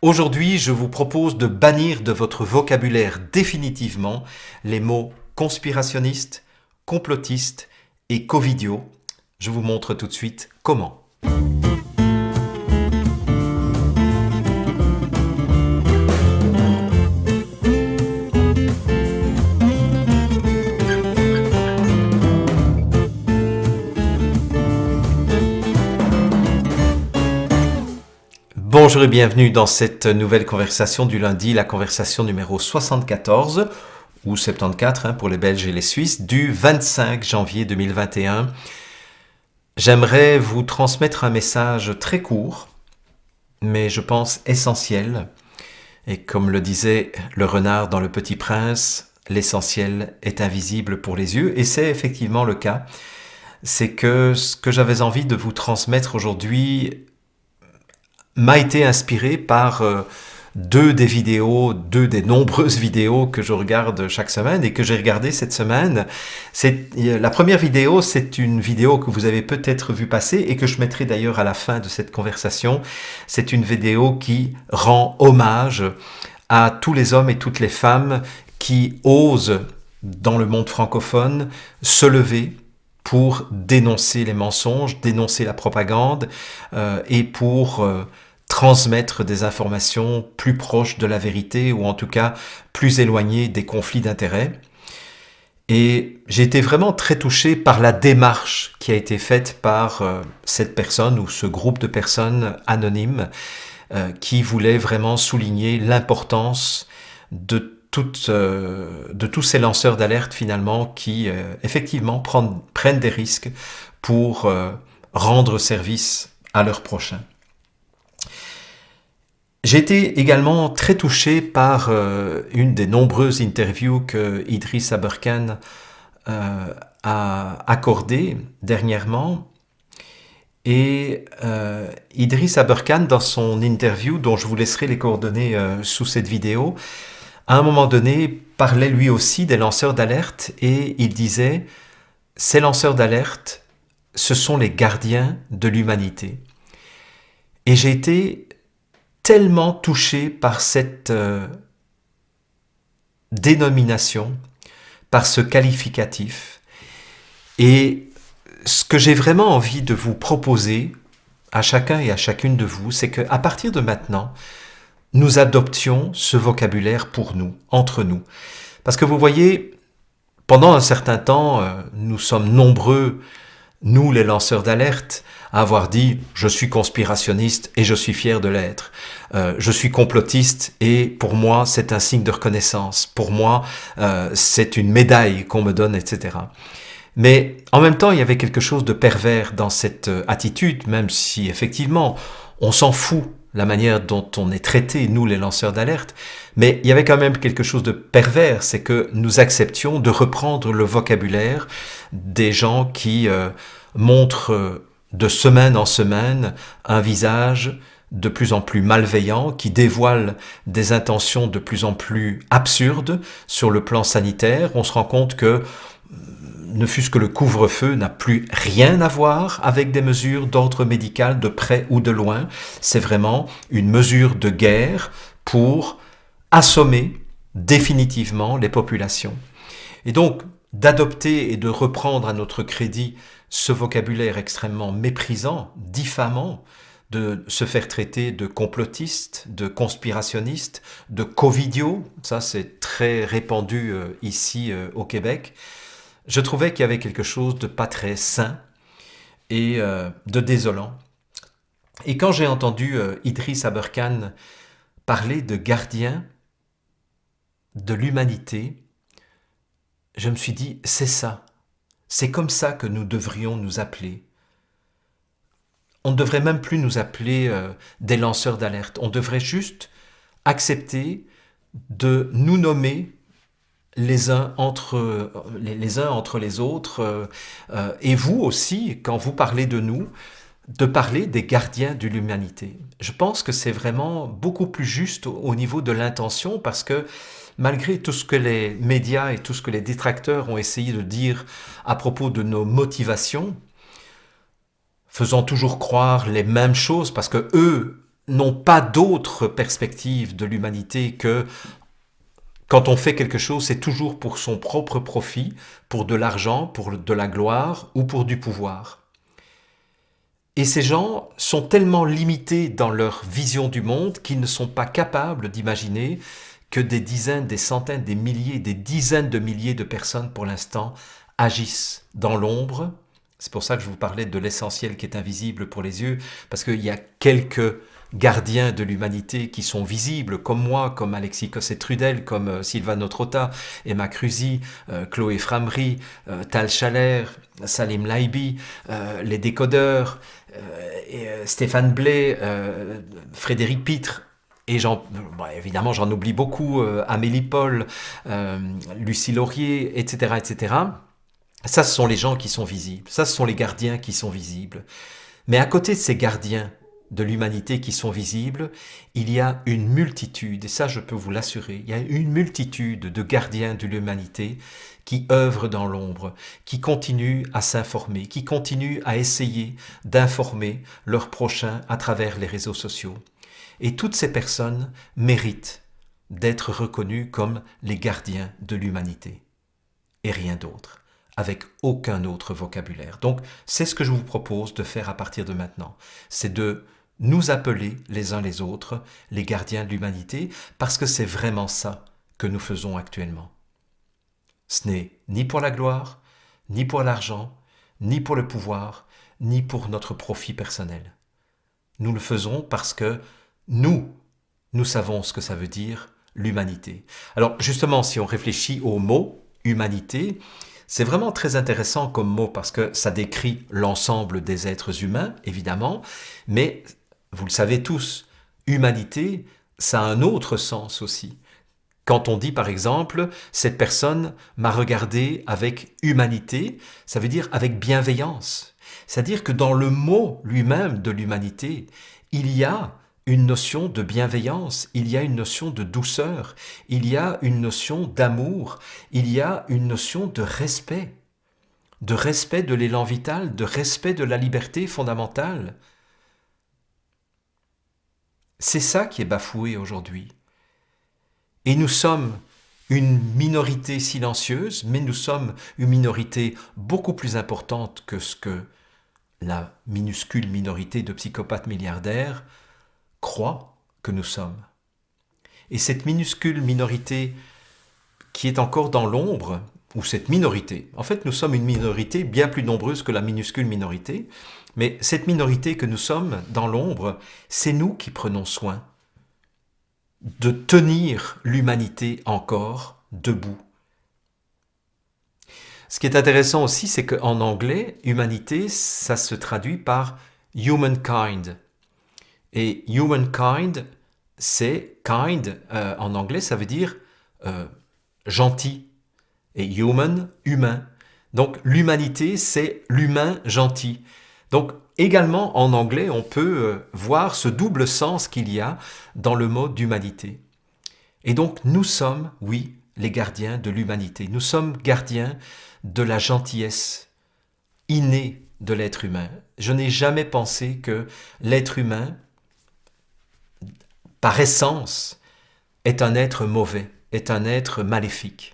Aujourd'hui, je vous propose de bannir de votre vocabulaire définitivement les mots conspirationniste, complotiste et covidio. Je vous montre tout de suite comment. Bonjour et bienvenue dans cette nouvelle conversation du lundi, la conversation numéro 74, ou 74 pour les Belges et les Suisses, du 25 janvier 2021. J'aimerais vous transmettre un message très court, mais je pense essentiel. Et comme le disait le renard dans Le Petit Prince, l'essentiel est invisible pour les yeux, et c'est effectivement le cas. C'est que ce que j'avais envie de vous transmettre aujourd'hui m'a été inspiré par deux des nombreuses vidéos que je regarde chaque semaine et que j'ai regardé cette semaine. La première vidéo, c'est une vidéo que vous avez peut-être vu passer et que je mettrai d'ailleurs à la fin de cette conversation. C'est une vidéo qui rend hommage à tous les hommes et toutes les femmes qui osent, dans le monde francophone, se lever pour dénoncer les mensonges, dénoncer la propagande et pour transmettre des informations plus proches de la vérité ou en tout cas plus éloignées des conflits d'intérêts. Et j'ai été vraiment très touché par la démarche qui a été faite par cette personne ou ce groupe de personnes anonymes qui voulaient vraiment souligner l'importance de tous ces lanceurs d'alerte finalement qui effectivement prennent des risques pour rendre service à leurs prochains. J'ai été également très touché par une des nombreuses interviews que Idriss Aberkan a accordées dernièrement. Et Idriss Aberkan, dans son interview, dont je vous laisserai les coordonnées sous cette vidéo, à un moment donné, parlait lui aussi des lanceurs d'alerte et il disait « Ces lanceurs d'alerte, ce sont les gardiens de l'humanité. » Et j'ai été tellement touché par cette dénomination, par ce qualificatif. Et ce que j'ai vraiment envie de vous proposer à chacun et à chacune de vous, c'est qu'à partir de maintenant, nous adoptions ce vocabulaire pour nous, entre nous. Parce que vous voyez, pendant un certain temps, nous sommes nombreux, nous les lanceurs d'alerte, à avoir dit « je suis conspirationniste et je suis fier de l'être ». Je suis complotiste et pour moi c'est un signe de reconnaissance. Pour moi c'est une médaille qu'on me donne, etc. Mais en même temps il y avait quelque chose de pervers dans cette attitude, même si effectivement on s'en fout la manière dont on est traité, nous les lanceurs d'alerte, mais il y avait quand même quelque chose de pervers, c'est que nous acceptions de reprendre le vocabulaire des gens qui montrent de semaine en semaine un visage de plus en plus malveillant, qui dévoile des intentions de plus en plus absurdes sur le plan sanitaire. On se rend compte que ne fût-ce que le couvre-feu n'a plus rien à voir avec des mesures d'ordre médical de près ou de loin. C'est vraiment une mesure de guerre pour assommer définitivement les populations. Et donc, d'adopter et de reprendre à notre crédit ce vocabulaire extrêmement méprisant, diffamant, de se faire traiter de complotiste, de conspirationniste, de covidio, ça c'est très répandu ici au Québec. Je trouvais qu'il y avait quelque chose de pas très sain et de désolant. Et quand j'ai entendu Idriss Aberkan parler de gardien de l'humanité, je me suis dit, c'est ça. C'est comme ça que nous devrions nous appeler. On ne devrait même plus nous appeler des lanceurs d'alerte. On devrait juste accepter de nous nommer les uns entre les autres. Et vous aussi, quand vous parlez de nous, de parler des gardiens de l'humanité. Je pense que c'est vraiment beaucoup plus juste au niveau de l'intention parce que malgré tout ce que les médias et tout ce que les détracteurs ont essayé de dire à propos de nos motivations, faisant toujours croire les mêmes choses parce que eux n'ont pas d'autre perspective de l'humanité que quand on fait quelque chose, c'est toujours pour son propre profit, pour de l'argent, pour de la gloire ou pour du pouvoir. Et ces gens sont tellement limités dans leur vision du monde qu'ils ne sont pas capables d'imaginer que des dizaines, des centaines, des milliers, des dizaines de milliers de personnes pour l'instant agissent dans l'ombre. C'est pour ça que je vous parlais de l'essentiel qui est invisible pour les yeux, parce qu'il y a quelques gardiens de l'humanité qui sont visibles, comme moi, comme Alexis Cosset-Trudel, comme Sylvano Trotta, Emma Cruzy, Chloé Framery, Tal Schaller, Salim Laibi, les décodeurs, Stéphane Blais, Frédéric Pitre, et évidemment j'en oublie beaucoup, Amélie Paul, Lucie Laurier, etc., etc. Ça, ce sont les gens qui sont visibles. Ça, ce sont les gardiens qui sont visibles. Mais à côté de ces gardiens de l'humanité qui sont visibles, il y a une multitude, et ça je peux vous l'assurer, il y a une multitude de gardiens de l'humanité qui œuvrent dans l'ombre, qui continuent à s'informer, qui continuent à essayer d'informer leurs prochains à travers les réseaux sociaux. Et toutes ces personnes méritent d'être reconnues comme les gardiens de l'humanité, et rien d'autre, avec aucun autre vocabulaire. Donc, c'est ce que je vous propose de faire à partir de maintenant. C'est de nous appeler les uns les autres, les gardiens de l'humanité, parce que c'est vraiment ça que nous faisons actuellement. Ce n'est ni pour la gloire, ni pour l'argent, ni pour le pouvoir, ni pour notre profit personnel. Nous le faisons parce que nous savons ce que ça veut dire, l'humanité. Alors justement, si on réfléchit au mot « humanité », c'est vraiment très intéressant comme mot parce que ça décrit l'ensemble des êtres humains, évidemment, mais vous le savez tous, humanité, ça a un autre sens aussi. Quand on dit par exemple, cette personne m'a regardé avec humanité, ça veut dire avec bienveillance. C'est-à-dire que dans le mot lui-même de l'humanité, il y a une notion de bienveillance, il y a une notion de douceur, il y a une notion d'amour, il y a une notion de respect de l'élan vital, de respect de la liberté fondamentale. C'est ça qui est bafoué aujourd'hui. Et nous sommes une minorité silencieuse, mais nous sommes une minorité beaucoup plus importante que ce que la minuscule minorité de psychopathes milliardaires croit que nous sommes. Et cette minuscule minorité qui est encore dans l'ombre, ou cette minorité, en fait nous sommes une minorité bien plus nombreuse que la minuscule minorité, mais cette minorité que nous sommes dans l'ombre, c'est nous qui prenons soin de tenir l'humanité encore debout. Ce qui est intéressant aussi, c'est qu'en anglais, humanité, ça se traduit par humankind. Et humankind, c'est kind, en anglais, ça veut dire gentil. Et human, humain. Donc l'humanité, c'est l'humain gentil. Donc également en anglais, on peut voir ce double sens qu'il y a dans le mot d'humanité. Et donc nous sommes, oui, les gardiens de l'humanité. Nous sommes gardiens de la gentillesse innée de l'être humain. Je n'ai jamais pensé que l'être humain, par essence, est un être mauvais, est un être maléfique.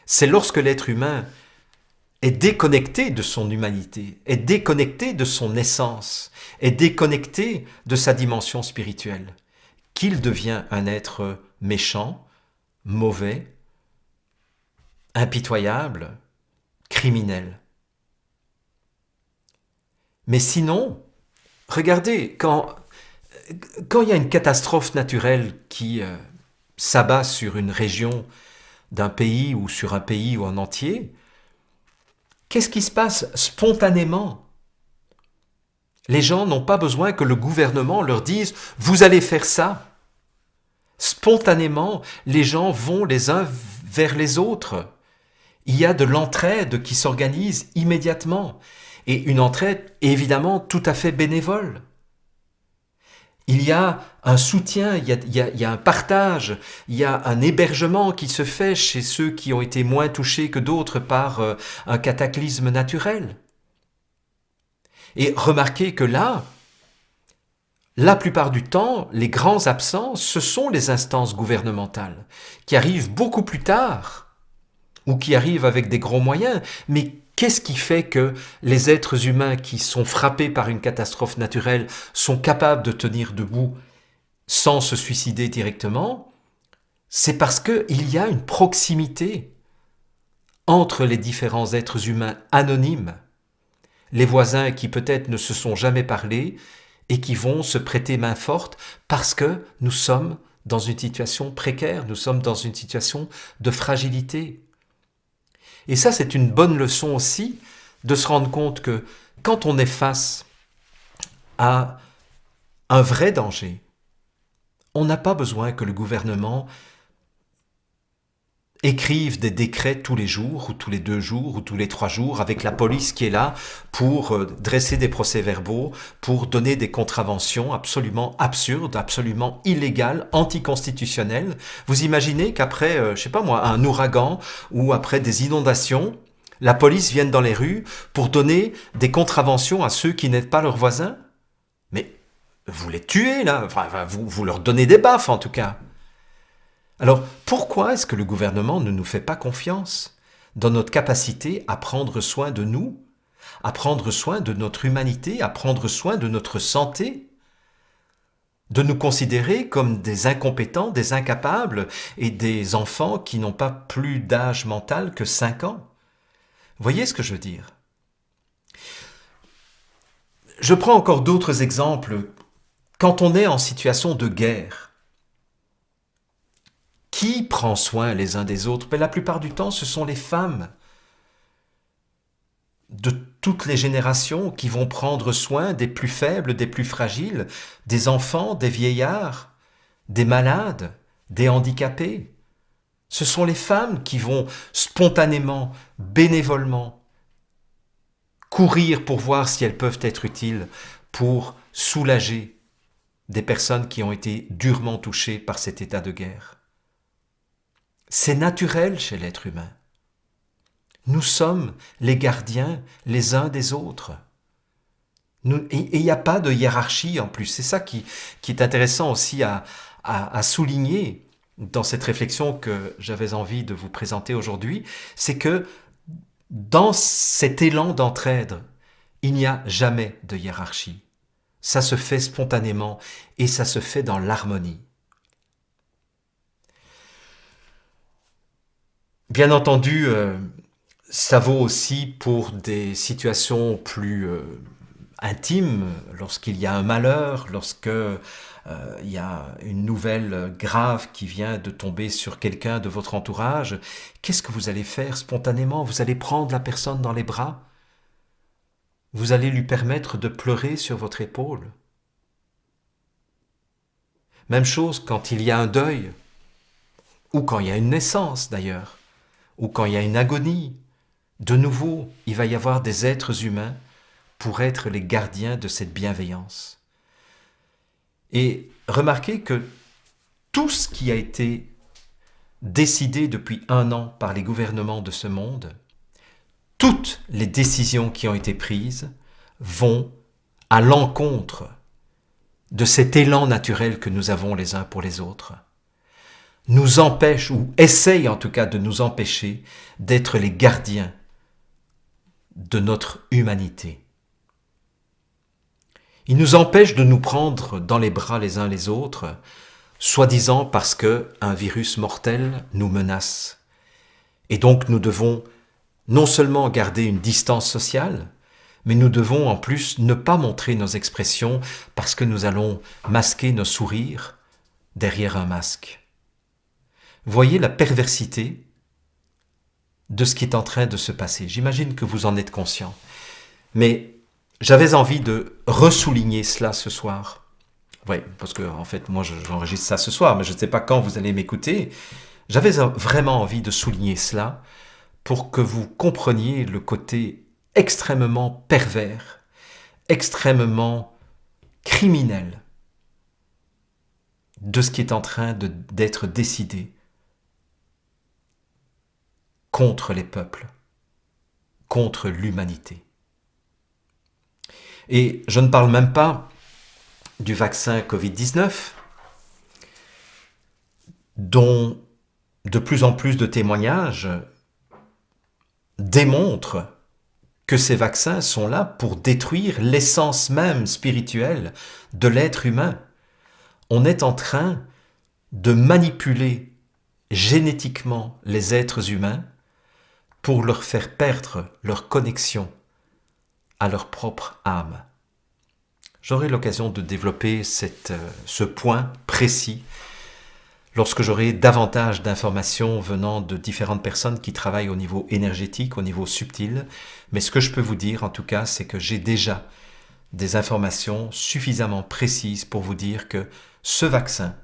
C'est lorsque l'être humain est déconnecté de son humanité, est déconnecté de son essence, est déconnecté de sa dimension spirituelle, qu'il devient un être méchant, mauvais, impitoyable, criminel. Mais sinon, regardez, quand il y a une catastrophe naturelle qui s'abat sur une région d'un pays ou sur un pays ou en entier, qu'est-ce qui se passe spontanément? Les gens n'ont pas besoin que le gouvernement leur dise « vous allez faire ça ». Spontanément, les gens vont les uns vers les autres. Il y a de l'entraide qui s'organise immédiatement. Et une entraide, évidemment, tout à fait bénévole. Il y a un soutien, il y a un partage, il y a un hébergement qui se fait chez ceux qui ont été moins touchés que d'autres par un cataclysme naturel. Et remarquez que là, la plupart du temps, les grands absents, ce sont les instances gouvernementales, qui arrivent beaucoup plus tard, ou qui arrivent avec des gros moyens. Mais qu'est-ce qui fait que les êtres humains qui sont frappés par une catastrophe naturelle sont capables de tenir debout sans se suicider directement? C'est parce qu'il y a une proximité entre les différents êtres humains anonymes, les voisins qui peut-être ne se sont jamais parlé et qui vont se prêter main forte parce que nous sommes dans une situation précaire, nous sommes dans une situation de fragilité. Et ça, c'est une bonne leçon aussi de se rendre compte que quand on est face à un vrai danger, on n'a pas besoin que le gouvernement écrivent des décrets tous les jours, ou tous les 2 jours, ou tous les 3 jours, avec la police qui est là pour dresser des procès-verbaux, pour donner des contraventions absolument absurdes, absolument illégales, anticonstitutionnelles. Vous imaginez qu'après, je sais pas moi, un ouragan, ou après des inondations, la police vienne dans les rues pour donner des contraventions à ceux qui n'aident pas leurs voisins? Mais vous les tuez, là, enfin, vous leur donnez des baffes, en tout cas. Alors, pourquoi est-ce que le gouvernement ne nous fait pas confiance dans notre capacité à prendre soin de nous, à prendre soin de notre humanité, à prendre soin de notre santé, de nous considérer comme des incompétents, des incapables et des enfants qui n'ont pas plus d'âge mental que 5 ans? Voyez ce que je veux dire? Je prends encore d'autres exemples. Quand on est en situation de guerre, qui prend soin les uns des autres? Mais la plupart du temps, ce sont les femmes de toutes les générations qui vont prendre soin des plus faibles, des plus fragiles, des enfants, des vieillards, des malades, des handicapés. Ce sont les femmes qui vont spontanément, bénévolement, courir pour voir si elles peuvent être utiles pour soulager des personnes qui ont été durement touchées par cet état de guerre. C'est naturel chez l'être humain. Nous sommes les gardiens les uns des autres. Et il n'y a pas de hiérarchie en plus. C'est ça qui est intéressant aussi à souligner dans cette réflexion que j'avais envie de vous présenter aujourd'hui. C'est que dans cet élan d'entraide, il n'y a jamais de hiérarchie. Ça se fait spontanément et ça se fait dans l'harmonie. Bien entendu, ça vaut aussi pour des situations plus intimes, lorsqu'il y a un malheur, lorsque il y a une nouvelle grave qui vient de tomber sur quelqu'un de votre entourage. Qu'est-ce que vous allez faire spontanément? Vous allez prendre la personne dans les bras? Vous allez lui permettre de pleurer sur votre épaule? Même chose quand il y a un deuil, ou quand il y a une naissance d'ailleurs, ou quand il y a une agonie. De nouveau, il va y avoir des êtres humains pour être les gardiens de cette bienveillance. Et remarquez que tout ce qui a été décidé depuis 1 an par les gouvernements de ce monde, toutes les décisions qui ont été prises vont à l'encontre de cet élan naturel que nous avons les uns pour les autres, nous empêchent, ou essayent en tout cas de nous empêcher d'être les gardiens de notre humanité. Ils nous empêchent de nous prendre dans les bras les uns les autres, soi-disant parce qu'un virus mortel nous menace. Et donc nous devons non seulement garder une distance sociale, mais nous devons en plus ne pas montrer nos expressions parce que nous allons masquer nos sourires derrière un masque. Voyez la perversité de ce qui est en train de se passer. J'imagine que vous en êtes conscient. Mais j'avais envie de ressouligner cela ce soir. Oui, parce que en fait, moi j'enregistre ça ce soir, mais je ne sais pas quand vous allez m'écouter. J'avais vraiment envie de souligner cela pour que vous compreniez le côté extrêmement pervers, extrêmement criminel de ce qui est en train d'être décidé contre les peuples, contre l'humanité. Et je ne parle même pas du vaccin Covid-19, dont de plus en plus de témoignages démontrent que ces vaccins sont là pour détruire l'essence même spirituelle de l'être humain. On est en train de manipuler génétiquement les êtres humains pour leur faire perdre leur connexion à leur propre âme. J'aurai l'occasion de développer ce point précis lorsque j'aurai davantage d'informations venant de différentes personnes qui travaillent au niveau énergétique, au niveau subtil. Mais ce que je peux vous dire en tout cas, c'est que j'ai déjà des informations suffisamment précises pour vous dire que ce vaccin,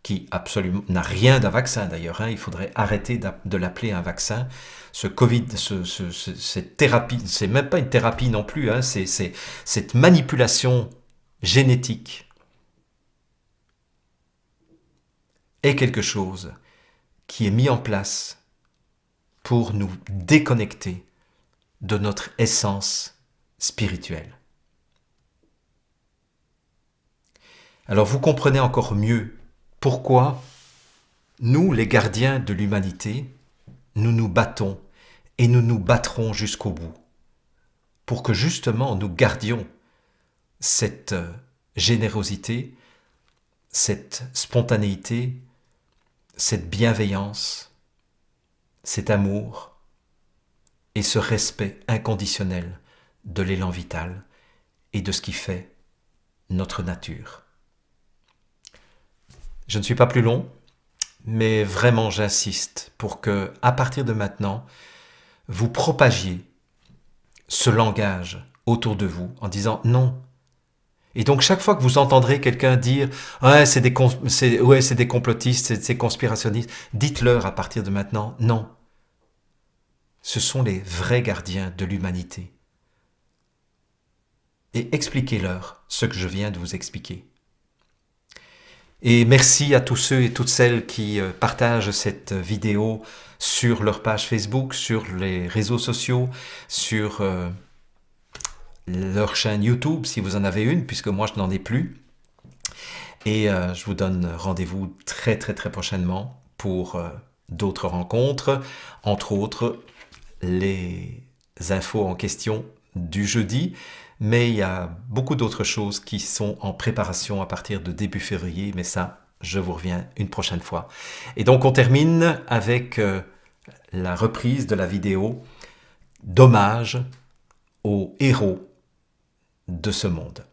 qui absolument n'a rien d'un vaccin d'ailleurs, il faudrait arrêter de l'appeler un vaccin, ce Covid, cette thérapie, c'est même pas une thérapie non plus, c'est cette manipulation génétique est quelque chose qui est mis en place pour nous déconnecter de notre essence spirituelle. Alors vous comprenez encore mieux pourquoi nous, les gardiens de l'humanité, nous nous battons et nous nous battrons jusqu'au bout pour que justement nous gardions cette générosité, cette spontanéité, cette bienveillance, cet amour et ce respect inconditionnel de l'élan vital et de ce qui fait notre nature. Je ne suis pas plus long, mais vraiment j'insiste pour que, à partir de maintenant, vous propagiez ce langage autour de vous en disant non. Et donc chaque fois que vous entendrez quelqu'un dire « Ouais, c'est des complotistes, c'est des conspirationnistes », dites-leur à partir de maintenant « Non, ce sont les vrais gardiens de l'humanité. » Et expliquez-leur ce que je viens de vous expliquer. Et merci à tous ceux et toutes celles qui partagent cette vidéo sur leur page Facebook, sur les réseaux sociaux, sur leur chaîne YouTube, si vous en avez une, puisque moi je n'en ai plus. Et je vous donne rendez-vous très prochainement pour d'autres rencontres, entre autres les infos en question du jeudi. Mais il y a beaucoup d'autres choses qui sont en préparation à partir de début février, mais ça, je vous reviens une prochaine fois. Et donc on termine avec la reprise de la vidéo d'hommage aux héros de ce monde.